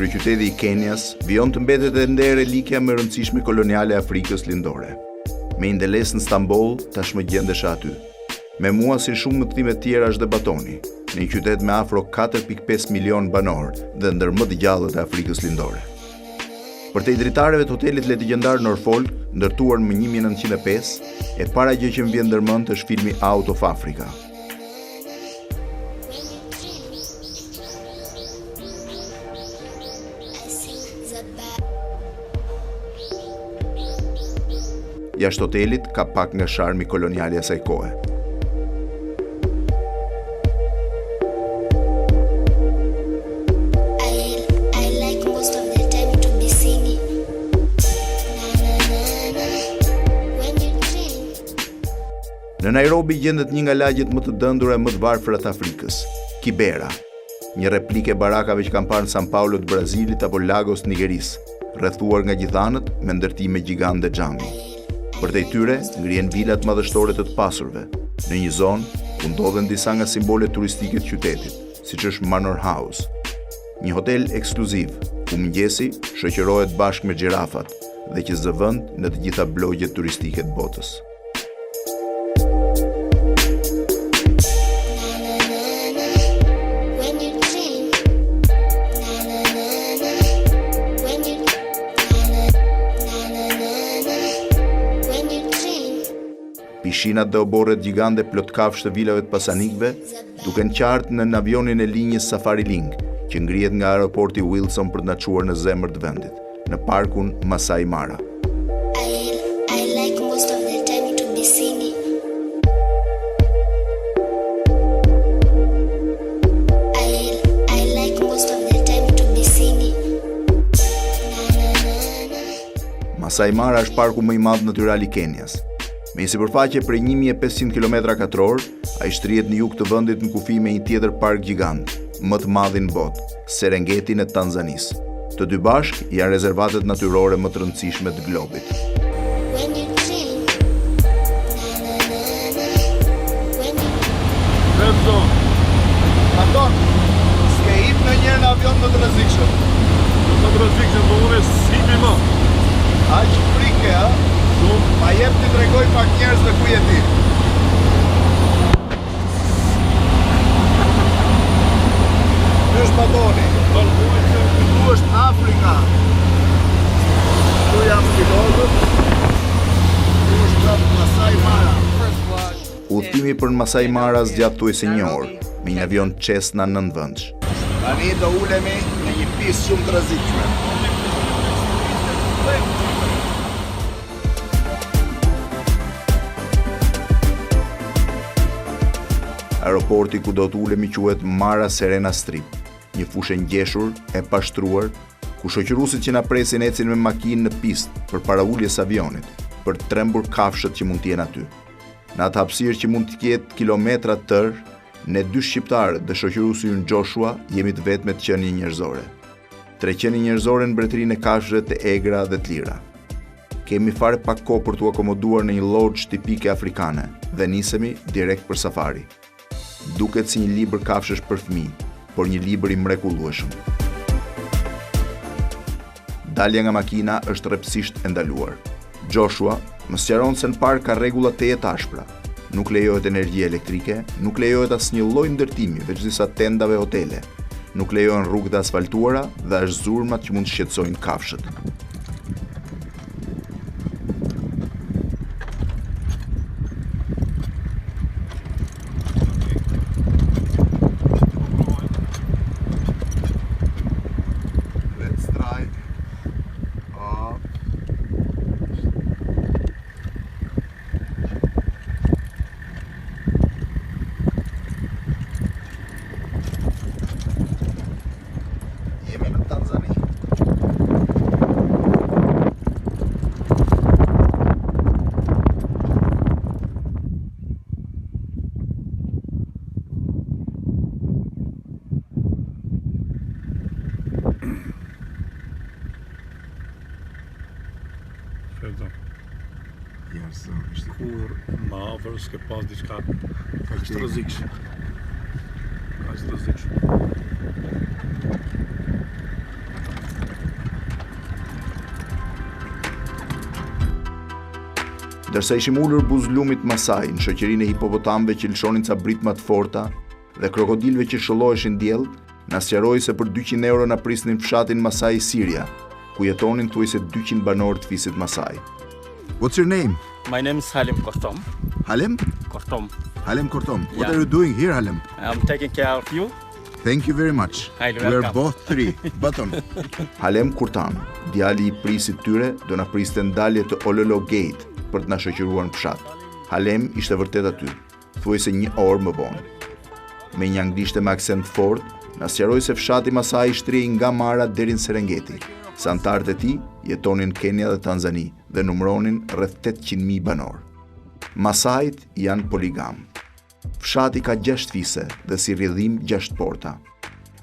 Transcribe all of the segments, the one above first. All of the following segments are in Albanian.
kryeqyteti i Kenias, vijon të mbetet ende relikja më e rëndësishme koloniale e Afrikës Lindore. Me indeles në Stamboll, tashmë gjendesh aty. Me mua si shumë mëdhime të tjera është debatoni, në një qytet me afro 4.5 milion banor dhe ndër më të gjallët e Afrikës Lindore. Për te i dritareve të hotelit legjendar Norfolk, ndërtuar më 1905, e para gjë që më vjen ndërmend është filmi Out of Africa. Jashtë hotelit ka pak nga sharmi kolonial i asaj kohe. Në Nairobi gjendet një nga lagjet më të dëndura e më të varfëra të Afrikës, Kibera, një replikë e barakave që kanë parë në San Paulo të Brazilit apo Lagos të Nigerisë, rrethuar nga gjithanët me ndërtime gjigande xhami. Përtej tyre ngrihen vilat madhështore të pasurve, në një zonë ku ndodhen disa nga simbolet turistike të qytetit, siç është Manor House, një hotel ekskluziv ku mëngjesi shoqërohet bashkë me xhirafat dhe që zë vend në të gjitha blogjet turistike të botës. Pishinat dhe oborret gjigande plot kafshë të vilave të pasanikëve duken qartë në avionin e linjës Safari Link, që ngrihet nga aeroporti Wilson për të na çuar në zemër të vendit, në parkun Masai Mara. Masai Mara është parku më i madh natyral i Kenias. Me një sipërfaqe prej 1500 km2, ai shtrihet në jug të vendit në kufi me një tjetër park gjigant, më të madh në botë, Serengetin e Tanzanisë. Të dy bashk janë rezervatet natyrore më të rëndësishme të globit. Anton, s'ke hip në njërë në avion më të rrezikshëm. Më të rrezikshëm, po unë s'hipi më. Aq frike, a? Ma jep t'i tregoj pak njerëz dhe ku je ti. Ky është Madoni. Këtu është Afrika. Këtu jam pilotët. Këtu është Masai Mara. Udhëtimi për Masai Mara zgjat thuajse një orë, me një avion Cessna 9 vendsh. Tani do ulemi në një pistë shumë të rrezikshme. Aeroporti ku do të ulemi quhet Mara Serena Strip, një fushë ngjeshur e pashtruar, ku shoqëruesit që na presin ecin me makinë në pistë përpara uljes së avionit, për të trembur kafshët që mund të jenë aty. Në atë hapësirë që mund të ketë kilometra të tërë, ne dy shqiptarët dhe shoqëruesi ynë Joshua jemi të vetmet qenie njerëzore. 3 qenie njerëzore në mbretërinë e kafshëve të egra dhe të lira. Kemi fare pak kohë për t'u akomoduar në një lodge tipike afrikane dhe nisemi direkt për safari. Duket si një libër kafshësh për fëmijë, por një libër i mrekullueshëm. Dalja nga makina është rreptësisht e ndaluar. Joshua më sqaron se në park ka rregulla të jetashpra. Nuk lejohet energji elektrike, nuk lejohet asnjë lloj ndërtimi veç disa tendave hotele. Nuk lejohen rrugët e asfaltuara dhe as zurmat që mund të shqetësojnë kafshët. Kur më afër s'ke pas diçka kaq të rrezikshme. Kaq të rrezikshme. Ndërsa ishim ulur buzëllumit Masai në shoqërinë e hipopotamëve që lëshonin ca britma të forta dhe krokodilëve që shëlloheshin diell, na sqaroi se për 200 euro na prisnin fshatin Masai Syria, ku jetonin thuajse 200 banorë të fisit Masai. What's your name? My name is Halim Kortom. Halem? Kortom. Halem Kortom. What Yeah. are you doing here, Halem? I'm taking care of you. Thank you very much. Highly We're welcome. both three. Button. Halem Kurtan, djali I prisit tyre, do na priste ndalje të Ololo Gate për të na shoqëruar në fshat. Halem ishte vërtet aty, thuajse 1 orë më vonë. Me një anglishte me aksent fort, na sqaroi se fshati Masai shtrihej nga Mara deri në Serengeti. Se antarët e tij jetonin në Kenya dhe Tanzani dhe numëronin rreth 800.000 banor. Masait janë poligam. Fshati ka 6 fise dhe si rrjedhim 6 porta.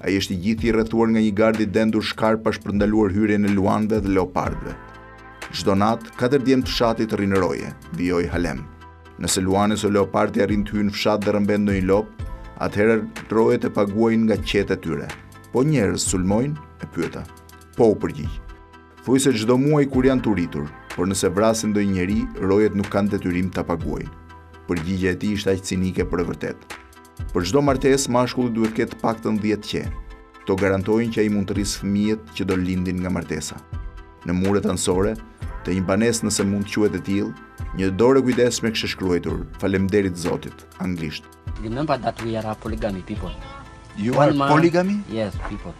Ai është I gjithë I rrethuar nga një gard I dendur shkarp pa shpërndaluar hyrjen e luanëve dhe leopardëve. Çdo natë 4 djem të fshatit rrinë në roje, vijoi Halem. Nëse luani ose leopardi arrin të hyjnë në fshat dhe rrëmben ndonjë lop, atëherë rojet e paguajnë nga qetë e tyre. Po njerëz sulmojnë? E pyeta. Po u përgjigj. Thuaj se çdo muaj kur janë të uritur, por nëse vrasin ndonjë njeri, rojet nuk kanë detyrim ta paguajnë. Përgjigja e tij ishte aq cinike për e vërtet. Për çdo martesë mashkulli duhet të ketë paktën 10 qe. Kto garantojnë që ai mund të rrisë fëmijët që do lindin nga martesa. Në muret anësore, të një banesë nëse mund të quhet e tillë, një dorë kujdesshme kishte shkruar "Faleminderit Zotit" anglisht. Remember that we are a polygamy people. You One are man- polygamy? Yes, people.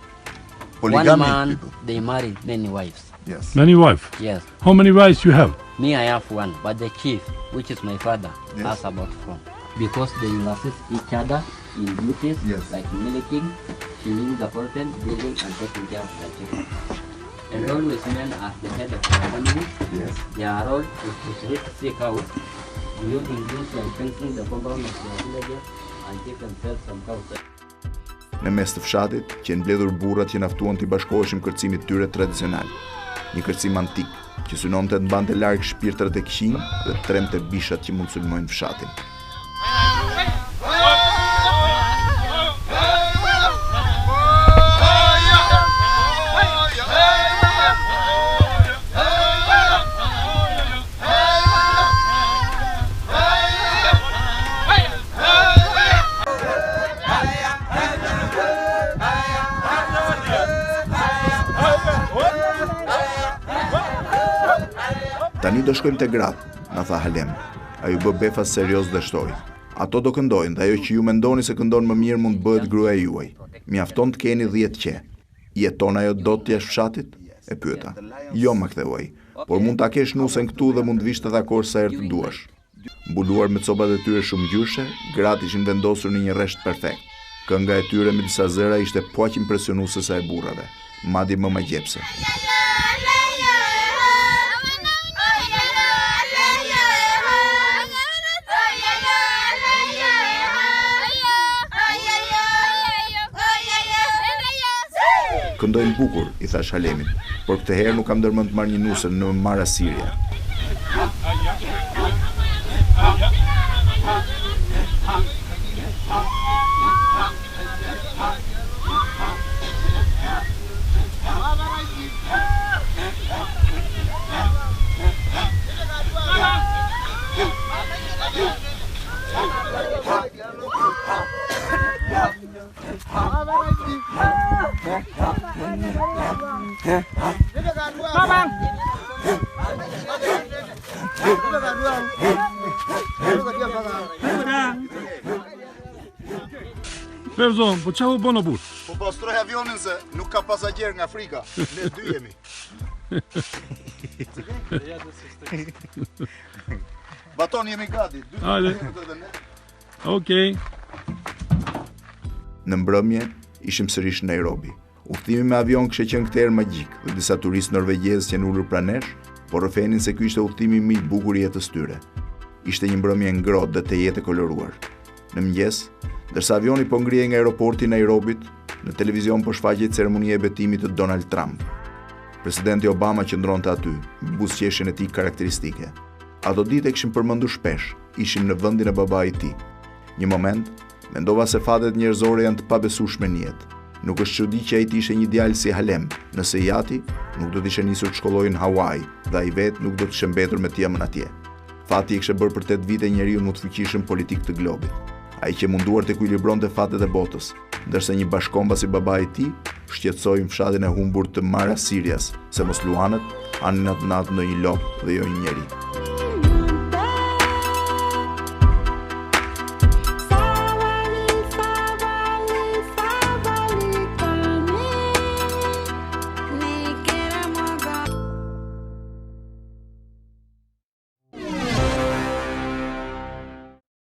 Polygamy One man, people. they marry many wives. Yes. Many wife. Yes. How many wives you have? Me, I have one, but the chief, which is my father, Yes. has about 4. Because they will assist each other in duties Yes. like milking, killing the orphan, building, and taking care of the children. And always men are the head of the family. Yes. Their role is to seek out, building things like fencing the compound of their villages, and give themselves some cows. Në mes të fshatit, që mbledhur burrat që naftuan të bashkoheshin kërcimit tyre tradicional. Një kërcim antik, që synonte të mbante larg shpirtrat e këqij dhe të tremte bishat që mund sulmojnë fshatin. Tani do shkojmë te gratë, na tha Halem. Ai u bë befas serioz dhe shtoi. Ato do këndojnë dhe ajo që ju mendoni se këndon më mirë mund bëhet gruaja juaj. Mjafton të keni 10 qe. Jeton ajo dot jashtë fshatit? E pyeta. Jo, më ktheuaj, por mund ta kesh nusen këtu dhe mund vish të takosh sa herë të duash. Mbuluar me copat e tyre shumë gjyshe, gratë ishin vendosur në një rresht perfekt. Kënga e tyre me disa zëra ishte po aq impresionuese sa e burrave, madje më magjepse. Këndojnë bukur, I thash Halemit, por këtë herë nuk kam ndërmend të marr një nusër në Mara Syria. Perzon, po çfarë u bën bur? Po pastroj avionin se nuk ka pasagjer nga Afrika. Ne dy jemi. Baton jemi gati. Hajde. Okej. Në mbrëmje, ishim sërish në Nairobi. Udhëtimi me avion kishte qenë këtë herë magjik dhe disa turistë norvegjezë që ulur pranë nesh, por rrëfenin se ky ishte udhëtimi më I bukur I jetës tyre. Ishte një mbrëmje ngrohtë dhe të jetë e koloruar. Në mëngjes, ndërsa avioni po ngrihej nga aeroporti I Nairobit, në televizion po shfaqej ceremonia e betimit të Donald Trump. Presidenti Obama qëndronte aty, me buzëqeshjen e tij karakteristike. Ato ditë e kishim përmendur shpesh, ishim në vendin e babait të tij. Një moment, mendova se fatet njerëzore janë të pabesueshme në jetë. Nuk është çudi që ai të ishte një djalë si Halem, nëse Jati nuk do të ishte nisur të shkollojë në Hawaii dhe ai vetë nuk do të ishte mbetur me të jemën atje. Fati e kishte bërë për 8 vite njeriu më të fuqishëm politik të globit. Ai që munduar të ekuilibronte fatet e botës, ndërsa një bashkombas i babai i tij shqetësoi në fshatin e humbur të Mara Sirias, se mos luanët anin atë natë ndonjë lop dhe jo një njeri.